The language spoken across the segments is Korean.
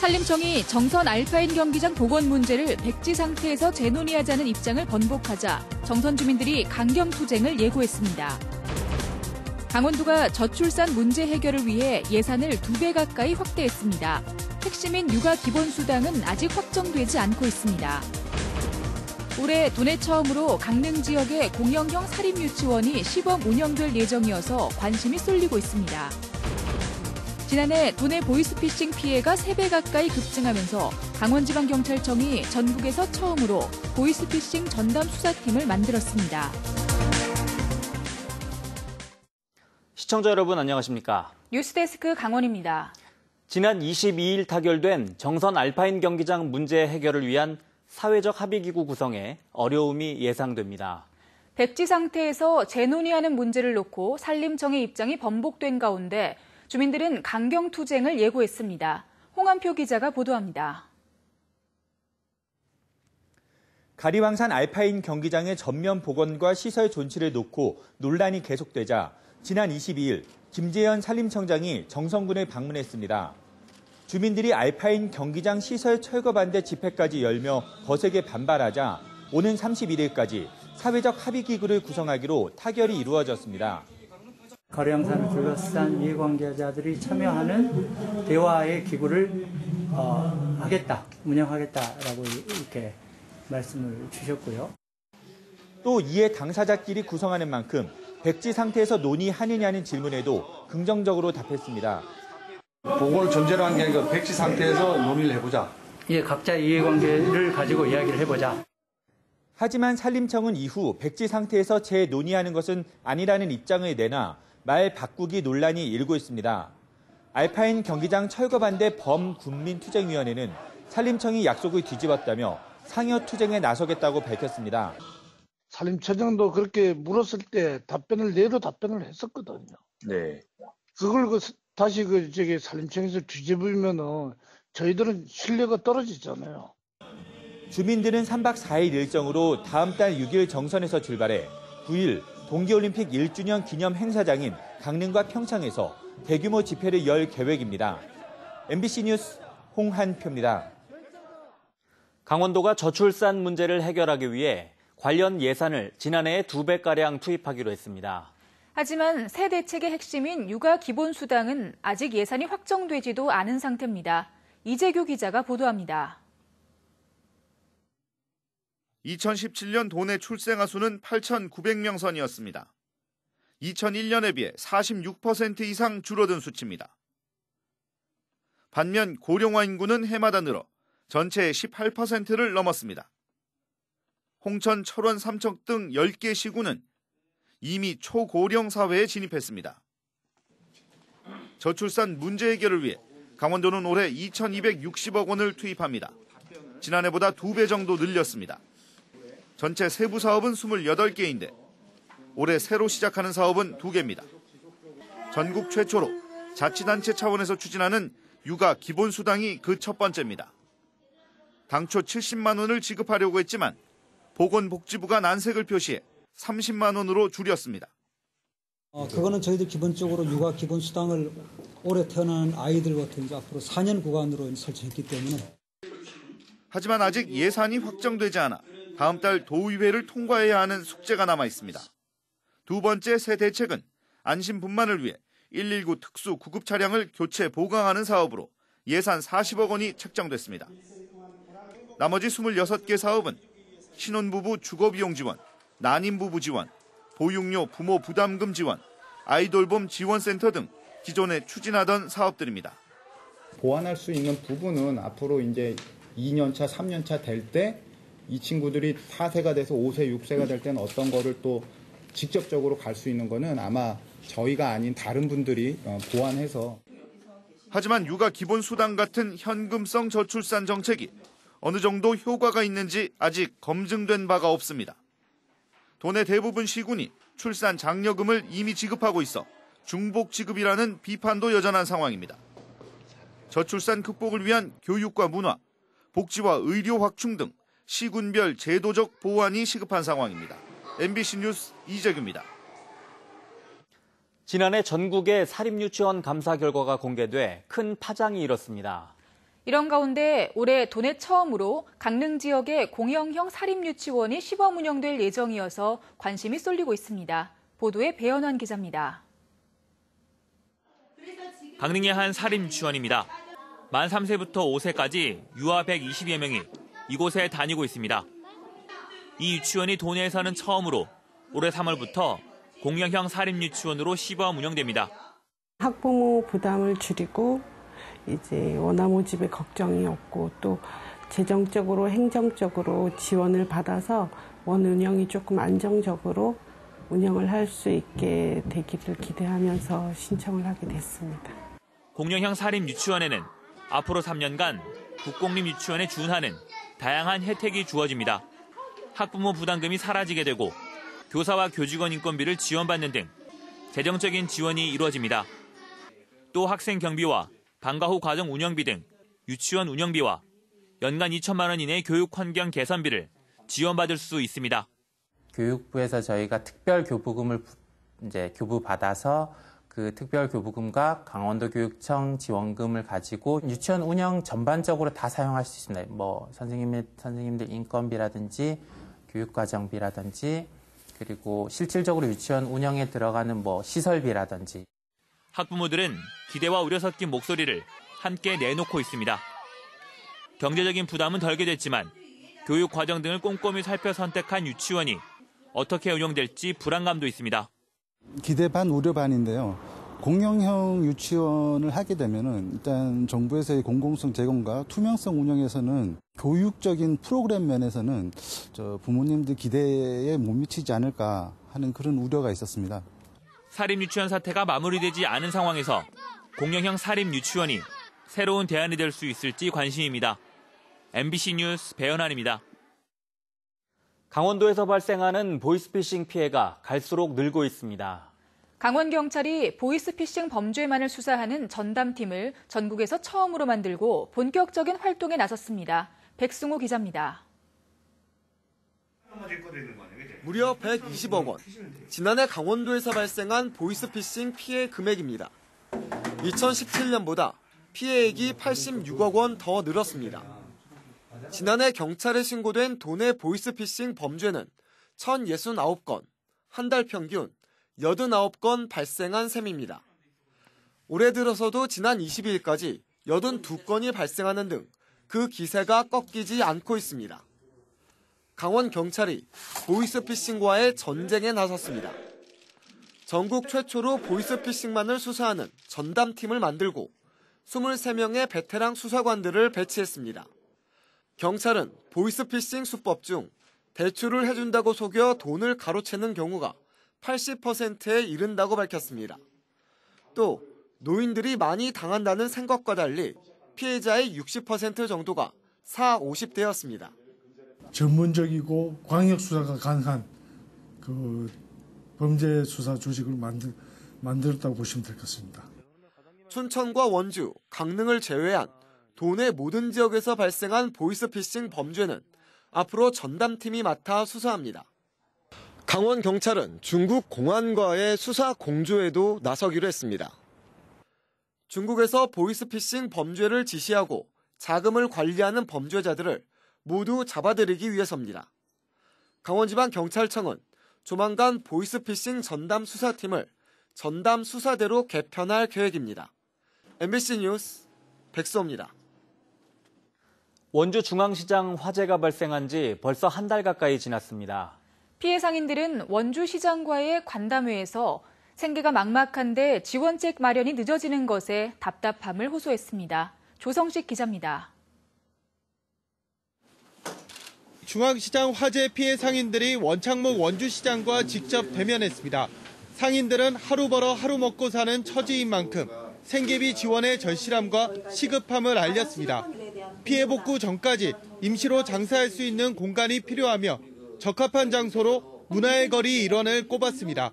산림청이 정선 알파인 경기장 복원 문제를 백지 상태에서 재논의하자는 입장을 번복하자 정선 주민들이 강경 투쟁을 예고했습니다. 강원도가 저출산 문제 해결을 위해 예산을 2배 가까이 확대했습니다. 핵심인 육아 기본수당은 아직 확정되지 않고 있습니다. 올해 도내 처음으로 강릉 지역의 공영형 사립유치원이 시범 운영될 예정이어서 관심이 쏠리고 있습니다. 지난해 도내 보이스피싱 피해가 3배 가까이 급증하면서 강원지방경찰청이 전국에서 처음으로 보이스피싱 전담 수사팀을 만들었습니다. 시청자 여러분 안녕하십니까? 뉴스데스크 강원입니다. 지난 22일 타결된 정선 알파인 경기장 문제 해결을 위한 사회적 합의기구 구성에 어려움이 예상됩니다. 백지 상태에서 재논의하는 문제를 놓고 산림청의 입장이 번복된 가운데 주민들은 강경 투쟁을 예고했습니다. 홍한표 기자가 보도합니다. 가리왕산 알파인 경기장의 전면 복원과 시설 존치를 놓고 논란이 계속되자 지난 22일 김재현 산림청장이 정선군을 방문했습니다. 주민들이 알파인 경기장 시설 철거 반대 집회까지 열며 거세게 반발하자 오는 31일까지 사회적 합의기구를 구성하기로 타결이 이루어졌습니다. 가리왕산을 둘러싼 이해관계자들이 참여하는 대화의 기구를 운영하겠다라고 이렇게 말씀을 주셨고요. 또 이에 당사자끼리 구성하는 만큼 백지 상태에서 논의하느냐는 질문에도 긍정적으로 답했습니다. 복원을 전제로 한 게 아니라 백지 상태에서 논의를 해보자. 예, 각자 이해관계를 가지고 이야기를 해보자. 하지만 산림청은 이후 백지 상태에서 재논의하는 것은 아니라는 입장을 내놔 말 바꾸기 논란이 일고 있습니다. 알파인 경기장 철거 반대 범군민투쟁위원회는 산림청이 약속을 뒤집었다며 상여 투쟁에 나서겠다고 밝혔습니다. 산림청장도 그렇게 물었을 때 답변을 했었거든요. 네. 그걸 다시 산림청에서 뒤집으면은 저희들은 신뢰가 떨어지잖아요. 주민들은 3박 4일 일정으로 다음 달 6일 정선에서 출발해 9일 동계올림픽 1주년 기념 행사장인 강릉과 평창에서 대규모 집회를 열 계획입니다. MBC 뉴스 홍한표입니다. 강원도가 저출산 문제를 해결하기 위해 관련 예산을 지난해에 2배가량 투입하기로 했습니다. 하지만 새 대책의 핵심인 육아 기본수당은 아직 예산이 확정되지도 않은 상태입니다. 이재규 기자가 보도합니다. 2017년 도내 출생아 수는 8,900명 선이었습니다. 2001년에 비해 46% 이상 줄어든 수치입니다. 반면 고령화 인구는 해마다 늘어 전체의 18%를 넘었습니다. 홍천, 철원, 삼척 등 10개 시군은 이미 초고령 사회에 진입했습니다. 저출산 문제 해결을 위해 강원도는 올해 2,260억 원을 투입합니다. 지난해보다 2배 정도 늘렸습니다. 전체 세부 사업은 28개인데 올해 새로 시작하는 사업은 2개입니다. 전국 최초로 자치단체 차원에서 추진하는 육아 기본수당이 그 첫 번째입니다. 당초 70만 원을 지급하려고 했지만 보건복지부가 난색을 표시해 30만 원으로 줄였습니다. 그거는 저희들 기본적으로 육아 기본수당을 올해 태어난 아이들과 이제 앞으로 4년 구간으로 설정했기 때문에. 하지만 아직 예산이 확정되지 않아 다음 달 도의회를 통과해야 하는 숙제가 남아 있습니다. 두 번째 새 대책은 안심분만을 위해 119 특수 구급 차량을 교체 보강하는 사업으로 예산 40억 원이 책정됐습니다. 나머지 26개 사업은 신혼부부 주거비용 지원, 난임부부 지원, 보육료 부모 부담금 지원, 아이돌봄 지원센터 등 기존에 추진하던 사업들입니다. 보완할 수 있는 부분은 앞으로 이제 2년차, 3년차 될 때 이 친구들이 4세가 돼서 5세, 6세가 될 때는 어떤 거를 또 직접적으로 갈 수 있는 거는 아마 저희가 아닌 다른 분들이 보완해서. 하지만 육아 기본수당 같은 현금성 저출산 정책이 어느 정도 효과가 있는지 아직 검증된 바가 없습니다. 도내 대부분 시군이 출산 장려금을 이미 지급하고 있어 중복 지급이라는 비판도 여전한 상황입니다. 저출산 극복을 위한 교육과 문화, 복지와 의료 확충 등 시군별 제도적 보완이 시급한 상황입니다. MBC 뉴스 이재규입니다. 지난해 전국의 사립유치원 감사 결과가 공개돼 큰 파장이 일었습니다. 이런 가운데 올해 도내 처음으로 강릉 지역의 공영형 사립유치원이 시범 운영될 예정이어서 관심이 쏠리고 있습니다. 보도에 배현환 기자입니다. 강릉의 한 사립유치원입니다. 만 3세부터 5세까지 유아 120여 명이 이곳에 다니고 있습니다. 이 유치원이 도내에서는 처음으로 올해 3월부터 공영형 사립유치원으로 시범 운영됩니다. 학부모 부담을 줄이고 이제 원화 모집에 걱정이 없고 또 재정적으로 행정적으로 지원을 받아서 원 운영이 조금 안정적으로 운영을 할 수 있게 되기를 기대하면서 신청을 하게 됐습니다. 공영형 사립유치원에는 앞으로 3년간 국공립유치원에 준하는 다양한 혜택이 주어집니다. 학부모 부담금이 사라지게 되고 교사와 교직원 인건비를 지원받는 등 재정적인 지원이 이루어집니다. 또 학생 경비와 방과 후 과정 운영비 등 유치원 운영비와 연간 2천만 원 이내의 교육 환경 개선비를 지원받을 수 있습니다. 교육부에서 저희가 특별 교부금을 교부받아서 그 특별 교부금과 강원도 교육청 지원금을 가지고 유치원 운영 전반적으로 다 사용할 수 있습니다. 선생님들 인건비라든지 교육과정비라든지 그리고 실질적으로 유치원 운영에 들어가는 시설비라든지. 학부모들은 기대와 우려 섞인 목소리를 함께 내놓고 있습니다. 경제적인 부담은 덜게 됐지만 교육 과정 등을 꼼꼼히 살펴 선택한 유치원이 어떻게 운영될지 불안감도 있습니다. 기대 반 우려 반인데요. 공영형 유치원을 하게 되면은 일단 정부에서의 공공성 제공과 투명성 운영에서는 교육적인 프로그램 면에서는 부모님들 기대에 못 미치지 않을까 하는 그런 우려가 있었습니다. 사립유치원 사태가 마무리되지 않은 상황에서 공영형 사립유치원이 새로운 대안이 될 수 있을지 관심입니다. MBC 뉴스 배현환입니다. 강원도에서 발생하는 보이스피싱 피해가 갈수록 늘고 있습니다. 강원경찰이 보이스피싱 범죄만을 수사하는 전담팀을 전국에서 처음으로 만들고 본격적인 활동에 나섰습니다. 백승호 기자입니다. 무려 120억 원. 지난해 강원도에서 발생한 보이스피싱 피해 금액입니다. 2017년보다 피해액이 86억 원 더 늘었습니다. 지난해 경찰에 신고된 도내 보이스피싱 범죄는 1,069건, 한 달 평균 89건 발생한 셈입니다. 올해 들어서도 지난 22일까지 82건이 발생하는 등 그 기세가 꺾이지 않고 있습니다. 강원경찰이 보이스피싱과의 전쟁에 나섰습니다. 전국 최초로 보이스피싱만을 수사하는 전담팀을 만들고 23명의 베테랑 수사관들을 배치했습니다. 경찰은 보이스피싱 수법 중 대출을 해준다고 속여 돈을 가로채는 경우가 80%에 이른다고 밝혔습니다. 또 노인들이 많이 당한다는 생각과 달리 피해자의 60% 정도가 40, 50대였습니다. 전문적이고 광역수사가 가능한 그 범죄 수사 조직을 만들었다고 보시면 될 것 같습니다. 춘천과 원주, 강릉을 제외한 도내 모든 지역에서 발생한 보이스피싱 범죄는 앞으로 전담팀이 맡아 수사합니다. 강원경찰은 중국 공안과의 수사 공조에도 나서기로 했습니다. 중국에서 보이스피싱 범죄를 지시하고 자금을 관리하는 범죄자들을 모두 잡아들이기 위해서입니다. 강원지방경찰청은 조만간 보이스피싱 전담 수사팀을 전담 수사대로 개편할 계획입니다. MBC 뉴스 백수호입니다. 원주 중앙시장 화재가 발생한 지 벌써 한 달 가까이 지났습니다. 피해 상인들은 원주시장과의 관담회에서 생계가 막막한데 지원책 마련이 늦어지는 것에 답답함을 호소했습니다. 조성식 기자입니다. 중앙시장 화재 피해 상인들이 원창목 원주시장과 직접 대면했습니다. 상인들은 하루 벌어 하루 먹고 사는 처지인 만큼 생계비 지원의 절실함과 시급함을 알렸습니다. 피해 복구 전까지 임시로 장사할 수 있는 공간이 필요하며 적합한 장소로 문화의 거리 일원을 꼽았습니다.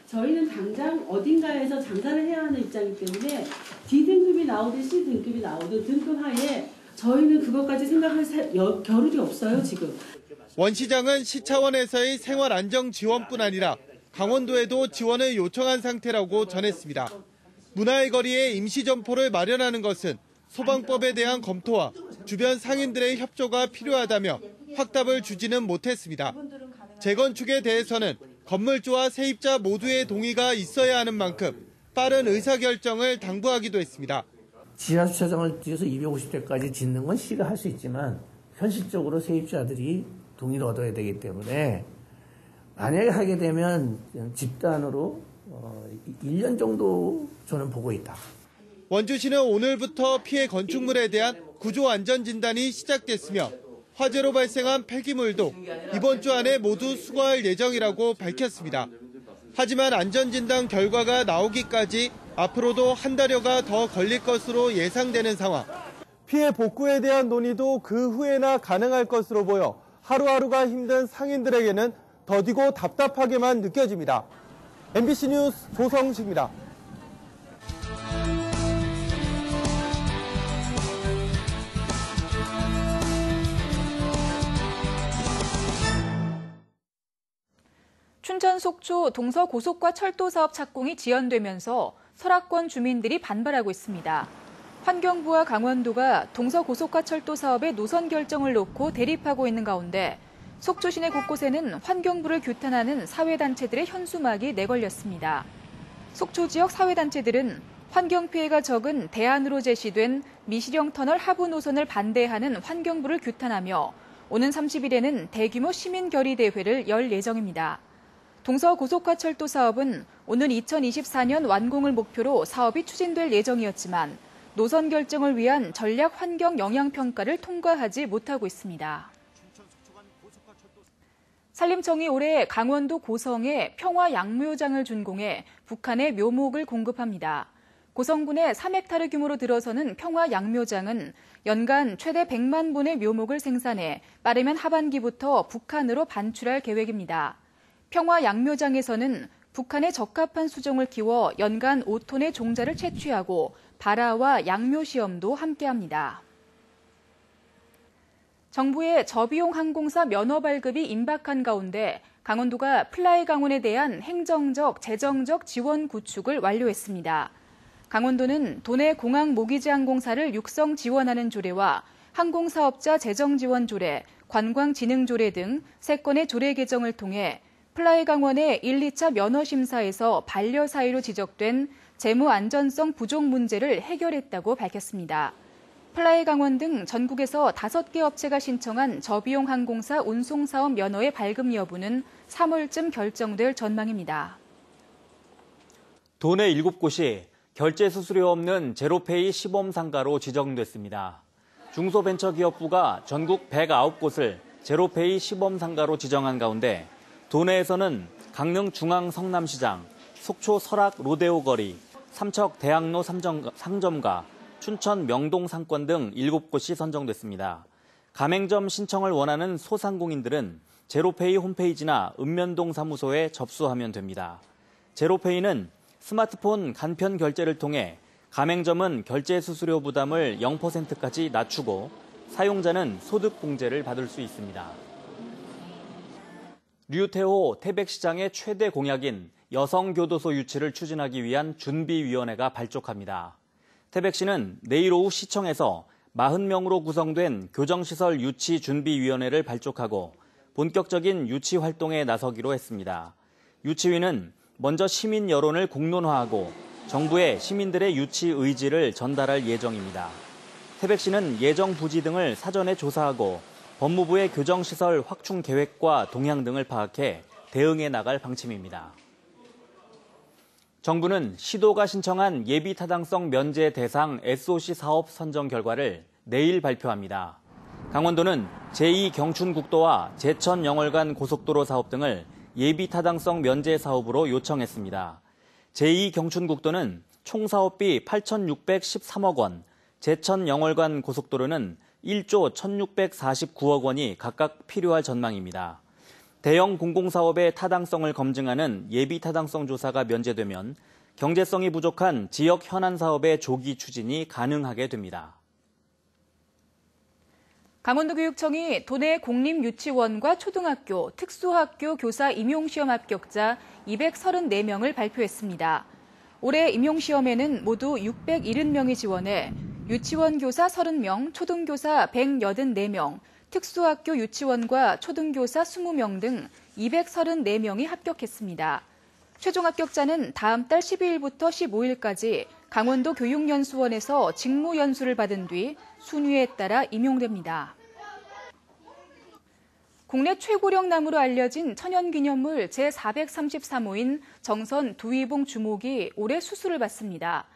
저희는 당장 어딘가에서 장사를 해야 하는 입장이기 때문에 D등급이 나오든 C등급이 나오든 등급 하에 저희는 그것까지 생각할 겨를이 없어요, 지금. 원 시장은 시 차원에서의 생활 안정 지원뿐 아니라 강원도에도 지원을 요청한 상태라고 전했습니다. 문화의 거리에 임시 점포를 마련하는 것은 소방법에 대한 검토와 주변 상인들의 협조가 필요하다며 확답을 주지는 못했습니다. 재건축에 대해서는 건물주와 세입자 모두의 동의가 있어야 하는 만큼 빠른 의사결정을 당부하기도 했습니다. 지하주차장을 뛰어서 250대까지 짓는 건 시가 할 수 있지만 현실적으로 세입자들이 동의를 얻어야 되기 때문에 만약에 하게 되면 집단으로 1년 정도 저는 보고 있다. 원주시는 오늘부터 피해 건축물에 대한 구조안전진단이 시작됐으며 화재로 발생한 폐기물도 이번 주 안에 모두 수거할 예정이라고 밝혔습니다. 하지만 안전진단 결과가 나오기까지 앞으로도 한 달여가 더 걸릴 것으로 예상되는 상황. 피해 복구에 대한 논의도 그 후에나 가능할 것으로 보여 하루하루가 힘든 상인들에게는 더디고 답답하게만 느껴집니다. MBC 뉴스 조성식입니다. 춘천 속초 동서고속과 철도 사업 착공이 지연되면서 설악권 주민들이 반발하고 있습니다. 환경부와 강원도가 동서고속과 철도 사업의 노선 결정을 놓고 대립하고 있는 가운데 속초 시내 곳곳에는 환경부를 규탄하는 사회단체들의 현수막이 내걸렸습니다. 속초 지역 사회단체들은 환경 피해가 적은 대안으로 제시된 미시령 터널 하부 노선을 반대하는 환경부를 규탄하며 오는 30일에는 대규모 시민 결의 대회를 열 예정입니다. 동서고속화철도 사업은 오는 2024년 완공을 목표로 사업이 추진될 예정이었지만 노선 결정을 위한 전략 환경 영향 평가를 통과하지 못하고 있습니다. 산림청이 올해 강원도 고성에 평화 양묘장을 준공해 북한에 묘목을 공급합니다. 고성군의 3헥타르 규모로 들어서는 평화 양묘장은 연간 최대 100만 본의 묘목을 생산해 빠르면 하반기부터 북한으로 반출할 계획입니다. 평화 양묘장에서는 북한에 적합한 수종을 키워 연간 5톤의 종자를 채취하고 발화와 양묘 시험도 함께합니다. 정부의 저비용 항공사 면허 발급이 임박한 가운데 강원도가 플라이 강원에 대한 행정적, 재정적 지원 구축을 완료했습니다. 강원도는 도내 공항 모기지 항공사를 육성 지원하는 조례와 항공사업자 재정 지원 조례, 관광진흥 조례 등 3건의 조례 개정을 통해 플라이 강원의 1, 2차 면허 심사에서 반려 사유로 지적된 재무 안전성 부족 문제를 해결했다고 밝혔습니다. 플라이 강원 등 전국에서 5개 업체가 신청한 저비용 항공사 운송사업 면허의 발급 여부는 3월쯤 결정될 전망입니다. 도내 7곳이 결제 수수료 없는 제로페이 시범 상가로 지정됐습니다. 중소벤처기업부가 전국 109곳을 제로페이 시범 상가로 지정한 가운데 도내에서는 강릉 중앙 성남시장, 속초 설악 로데오 거리, 삼척 대학로 상점가, 춘천 명동 상권 등 7곳이 선정됐습니다. 가맹점 신청을 원하는 소상공인들은 제로페이 홈페이지나 읍면동 사무소에 접수하면 됩니다. 제로페이는 스마트폰 간편 결제를 통해 가맹점은 결제 수수료 부담을 0%까지 낮추고 사용자는 소득 공제를 받을 수 있습니다. 류태호 태백시장의 최대 공약인 여성교도소 유치를 추진하기 위한 준비위원회가 발족합니다. 태백시는 내일 오후 시청에서 40명으로 구성된 교정시설 유치준비위원회를 발족하고 본격적인 유치 활동에 나서기로 했습니다. 유치위는 먼저 시민 여론을 공론화하고 정부에 시민들의 유치 의지를 전달할 예정입니다. 태백시는 예정 부지 등을 사전에 조사하고 법무부의 교정시설 확충 계획과 동향 등을 파악해 대응해 나갈 방침입니다. 정부는 시도가 신청한 예비타당성 면제 대상 SOC 사업 선정 결과를 내일 발표합니다. 강원도는 제2경춘국도와 제천영월간 고속도로 사업 등을 예비타당성 면제 사업으로 요청했습니다. 제2경춘국도는 총 사업비 8,613억 원, 제천영월간 고속도로는 1조 1,649억 원이 각각 필요할 전망입니다. 대형 공공사업의 타당성을 검증하는 예비타당성 조사가 면제되면 경제성이 부족한 지역 현안 사업의 조기 추진이 가능하게 됩니다. 강원도교육청이 도내 공립유치원과 초등학교, 특수학교 교사 임용시험 합격자 234명을 발표했습니다. 올해 임용시험에는 모두 670명이 지원해 유치원 교사 30명, 초등교사 184명, 특수학교 유치원과 초등교사 20명 등 234명이 합격했습니다. 최종 합격자는 다음 달 12일부터 15일까지 강원도 교육연수원에서 직무연수를 받은 뒤 순위에 따라 임용됩니다. 국내 최고령 나무로 알려진 천연기념물 제433호인 정선 두위봉 주목이 올해 수술을 받습니다.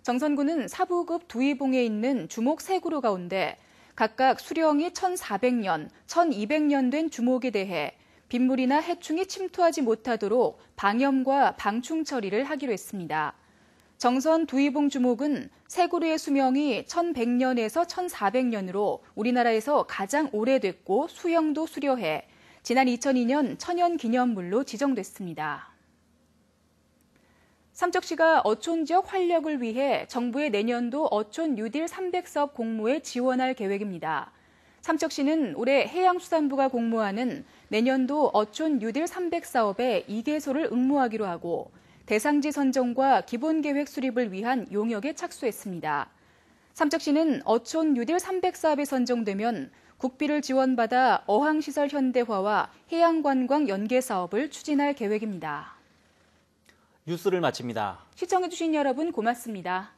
정선군은 사부급 두위봉에 있는 주목 3그루 가운데 각각 수령이 1400년, 1200년 된 주목에 대해 빗물이나 해충이 침투하지 못하도록 방염과 방충 처리를 하기로 했습니다. 정선 두위봉 주목은 3그루의 수명이 1100년에서 1400년으로 우리나라에서 가장 오래됐고 수형도 수려해 지난 2002년 천연기념물로 지정됐습니다. 삼척시가 어촌 지역 활력을 위해 정부의 내년도 어촌 뉴딜 300사업 공모에 지원할 계획입니다. 삼척시는 올해 해양수산부가 공모하는 내년도 어촌 뉴딜 300사업에 2개소를 응모하기로 하고 대상지 선정과 기본계획 수립을 위한 용역에 착수했습니다. 삼척시는 어촌 뉴딜 300사업에 선정되면 국비를 지원받아 어항시설 현대화와 해양관광 연계 사업을 추진할 계획입니다. 뉴스를 마칩니다. 시청해주신 여러분 고맙습니다.